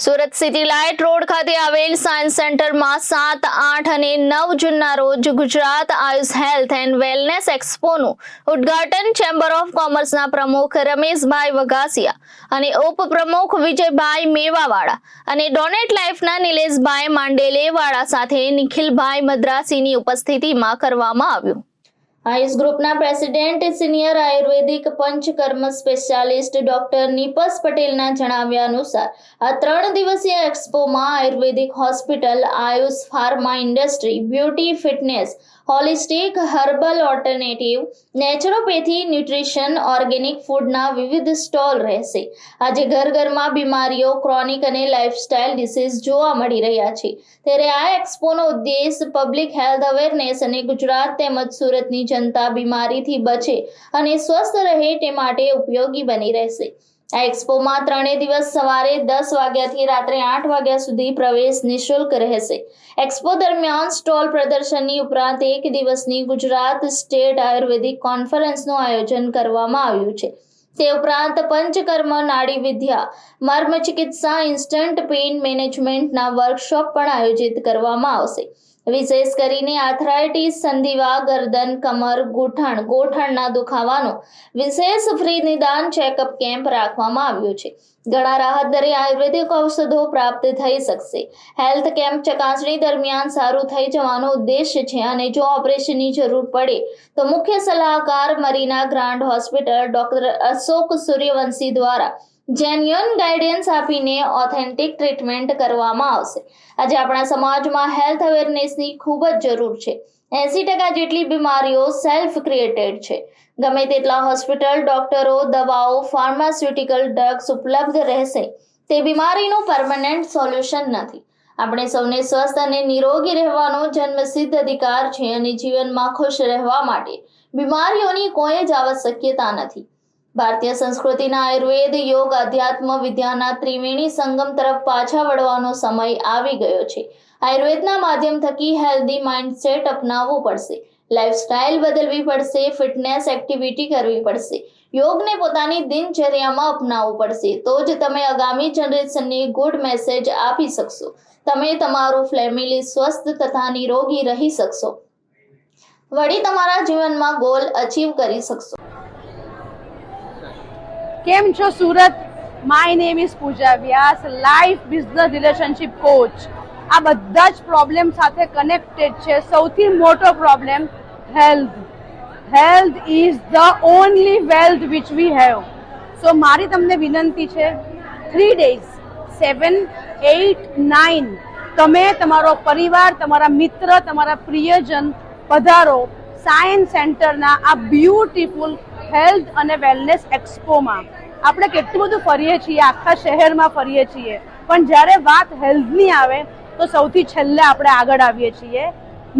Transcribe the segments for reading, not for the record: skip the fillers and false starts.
Surat city light road ખાતે આવેલ science સેન્ટરમાં 7, 8 અને 9 જૂનના રોજ Gujarat Ayush health and wellness એક્સપોનું ઉદ્ઘાટન ચેમ્બર ઓફ કોમર્સના પ્રમુખ રમેશભાઈ વઘાસિયા અને ઉપપ્રમુખ વિજયભાઈ મેવાવાળા અને ડોનેટ લાઈફના નિલેશભાઈ માંડેલેવાળા સાથે નિખિલભાઈ મદ્રાસીની ઉપસ્થિતિમાં કરવામાં આવ્યું। આયુષ ગ્રુપના પ્રેસિડેન્ટ સિનિયર આયુર્વેદિક પંચકર્મ સ્પેશિયાલિસ્ટ ડોક્ટર નીપસ પટેલના જણાવ્યા અનુસાર આ 3 દિવસીય એક્સપોમાં આયુર્વેદિક hospital, Ayush pharma industry, beauty fitness, holistic herbal alternative, naturopathy, nutrition, organic ફૂડના વિવિધ સ્ટોલ રહેશે। આજે ઘરમાં બીમારીઓ, ક્રોનિક અને લાઇફસ્ટાઇલ ડિસીઝ જોવા મળી રહ્યા છે, ત્યારે આ એક્સપોનો ઉદ્દેશ પબ્લિક હેલ્થ અવેરનેસ અને ગુજરાત તેમજ સુરતની જનતા બીમારીથી બચે અને સ્વસ્થ રહે તે માટે ઉપયોગી બની રહેશે। આ એક્સપોમાં 3 દિવસ સવારે 10 વાગ્યાથી રાત્રે 8 વાગ્યા સુધી પ્રવેશ નિઃશુલ્ક રહેશે। એક્સપો દરમિયાન સ્ટોલ પ્રદર્શનની ઉપરાંત 1 દિવસની ગુજરાત સ્ટેટ આયુર્વેદિક કોન્ફરન્સનું આયોજન કરવામાં આવ્યું છે। તે ઉપરાંત પંચકર્મ, નાડી વિદ્યા, મર્મ ચિકિત્સા, ઇન્સ્ટન્ટ પેઇન મેનેજમેન્ટના વર્કશોપ પણ આયોજિત કરવામાં આવશે। વિશેષ કરીને આર્થરાઇટિસ, સંધિવા, ગરદન, કમર, ગોઠણના દુખાવાનો વિશેષ ફ્રી નિદાન ચેકઅપ કેમ્પ રાખવામાં આવ્યો છે। ઘણા રાહત દરે આયુર્વેદિક ઔષધો પ્રાપ્ત થઈ શકશે। હેલ્થ કેમ્પ ચકાસણી દરમિયાન સારું થઈ જવાનો ઉદ્દેશ્ય છે અને જો ઓપરેશનની જરૂર પડે તો મુખ્ય સલાહકાર Marina grand hospital doctor Ashok Suryavanshi દ્વારા જેન્યુઅન ગાઈડન્સ આપીને ઓથેન્ટિક ટ્રીટમેન્ટ કરવામાં આવશે। આજે આપણા સમાજમાં હેલ્થ અવેરનેસની ખૂબ જ જરૂર છે। 80% જેટલી બીમારીઓ સેલ્ફ ક્રિએટેડ છે। ગમે તેટલા હોસ્પિટલ, ડોક્ટરો, દવાઓ, ફાર્માસ્યુટિકલ ડ્રગ્સ ઉપલબ્ધ રહેશે તે બીમારીનું પરમનન્ટ સોલ્યુશન નથી। આપણે સૌને સ્વસ્થ અને નિરોગી રહેવાનો જન્મસિદ્ધ અધિકાર છે અને જીવનમાં ખુશ રહેવા માટે બીમારીઓની કોઈ જ આવશ્યકતા નથી। ભારતીય સંસ્કૃતિના આયુર્વેદ, યોગ, અધ્યાત્મ, વિદ્યાના ત્રિવેણી સંગમ તરફ પાછા વળવાનો સમય આવી ગયો છે। આયુર્વેદના માધ્યમ થકી હેલ્ધી માઇન્ડસેટ અપનાવવું પડશે, લાઇફસ્ટાઇલ બદલવી પડશે, ફિટનેસ એક્ટિવિટી કરવી પડશે, યોગને પોતાની દિનચર્યામાં અપનાવવું પડશે, તો જ તમે આગામી જનરેશનને ગુડ મેસેજ આપી શકશો। તમે તમારું ફેમિલી સ્વસ્થ તથા નિરોગી રહી શકશો, વળી તમારા જીવનમાં ગોલ અચીવ કરી શકશો। કેમ છો Surat? My name is Pooja Vyas, life business relationship coach. આ બધા જ પ્રોબ્લેમ સાથે કનેક્ટેડ છે। સૌથી મોટો problem health is the only wealth which we have. So મારી તમને વિનંતી છે, 3 days 7, 8, 9 તમે તમારો પરિવાર, તમારા મિત્ર, તમારા પ્રિયજન પધારો સાયન્સ સેન્ટરના આ બ્યુટીફુલ હેલ્થ અને વેલનેસ એક્સપોમાં। આપણે કેટલું બધું ફરીએ છીએ, આખા શહેરમાં ફરીએ છીએ, પણ જ્યારે વાત હેલ્થની આવે તો સૌથી છેલ્લે આપણે આગળ આવીએ છીએ।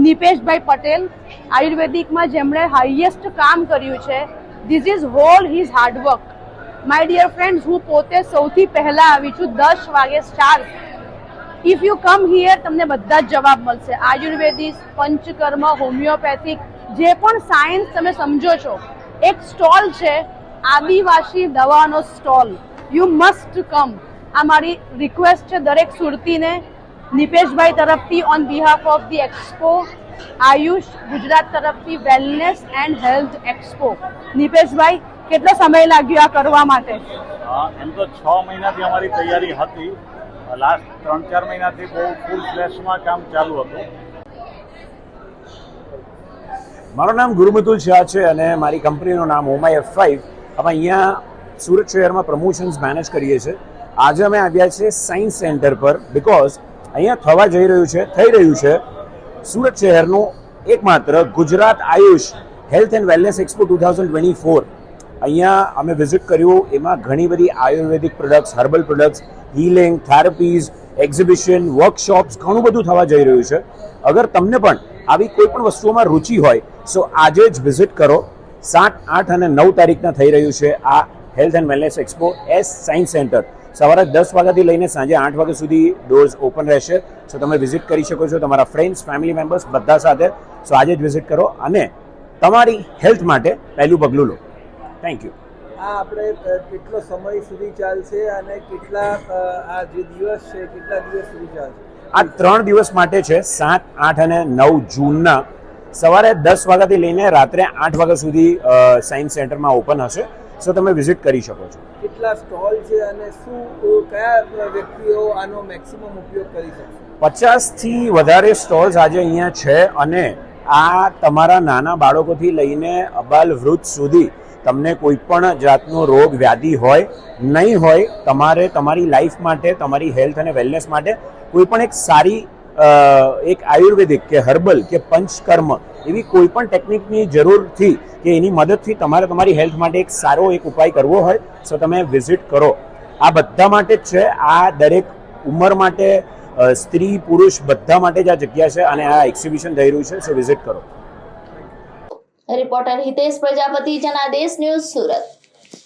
નિપેશભાઈ પટેલ આયુર્વેદિકમાં જેમણે હાઈએસ્ટ કામ કર્યું છે, this is whole his hard work. My dear friends, હું પોતે સૌથી પહેલા આવી છું 10 વાગે sharp. If you come here તમને બધા જ જવાબ મળશે। આયુર્વેદિક, પંચકર્મ, હોમિયોપેથિક, જે પણ સાયન્સ તમે સમજો છો, એક સ્ટોલ છે આદિવાસી દવાનો સ્ટોલ। યુ મસ્ટ કમ। આ મારી રિક્વેસ્ટ છે દરેક સુરતીને। નિપેશભાઈ તરફથી on behalf of the expo, Ayush Gujarat તરફથી wellness and health expo. Nipeshbhai, કેટલો સમય લાગ્યો આ કરવા માટે? એમ તો 6 મહિનાથી અમારી તૈયારી હતી। લાસ્ટ 3-4 મહિનાથી બહુ ફૂલ ફ્લેશમાં કામ ચાલુ હતું। મારું નામ ગુરુમતુલ શાહ છે અને મારી કંપનીનું નામ ઓમાઈ F5। અમે અહીંયા સુરત શહેરમાં પ્રમોશન્સ મેનેજ કરીએ છીએ। આજે અમે આવ્યા છીએ સાયન્સ સેન્ટર પર, બિકોઝ અહીંયા થઈ રહ્યું છે સુરત શહેરનું એકમાત્ર Gujarat Ayush health and wellness expo 2024। અહીંયા અમે વિઝિટ કર્યું। એમાં ઘણી બધી આયુર્વેદિક products, herbal products, healing, therapies, exhibition, workshops ઘણું બધું થવા જઈ રહ્યું છે। અગર તમને પણ આવી કોઈ પણ વસ્તુઓમાં રુચિ હોય સો આજે જ વિઝિટ કરો। 7, 8 અને 9 તારીખના થઈ રહ્યું છે આ health and wellness expo S science centre. સવારે 10 વાગ્યાથી લઈને સાંજે 8 વાગ્યા સુધી ડોર્સ ઓપન રહેશે। સો તમે વિઝિટ કરી શકો છો તમારા ફ્રેન્ડ્સ, ફેમિલી મેમ્બર્સ બધા સાથે। સો આજે જ વિઝિટ કરો અને તમારી હેલ્થ માટે પહેલું પગલું લો। Thank you. આ આપણે કેટલો સમય સુધી ચાલશે અને કેટલા આ જે દિવસ છે કેટલા દિવસ સુધી ચાલશે? આ 3 દિવસ માટે છે, 7, 8 અને 9 જૂનના સવારે 10 વાગ્યાથી લઈને રાત્રે 8 વાગ્યા સુધી સાયન્સ સેન્ટરમાં ઓપન હશે. સો તમે વિઝિટ કરી શકો છો. કેટલા સ્ટોલ છે અને શું કયા વ્યક્તિઓ આનો મેક્સિમમ ઉપયોગ કરી શકશે? 50થી વધારે સ્ટોલ્સ આજે અહીંયા છે અને આ તમારા નાના બાળકોથી લઈને અબાલ વૃદ્ધ સુધી તમને કોઈ પણ જાતનો રોગ વ્યાધિ હોય નહીં હોય, તમારે તમારી લાઈફ માટે, તમારી હેલ્થ અને વેલનેસ માટે કોઈ પણ એક સારી એક આયુર્વેદિક કે હર્બલ કે પંચકર્મ એવી કોઈ પણ ટેકનિકની જરૂરથી કે એની મદદથી તમારે તમારી હેલ્થ માટે એક સારો એક ઉપાય કરવો હોય તો તમે વિઝિટ કરો. આ બધા માટે જ છે. આ દરેક ઉંમર માટે, સ્ત્રી પુરુષ બધા માટે જ આ જગ્યા છે અને આ એક્ઝિબિશન થઈ રહ્યું છે. સો વિઝિટ કરો. Reporter Hitesh Prajapati, Janadesh news, Surat.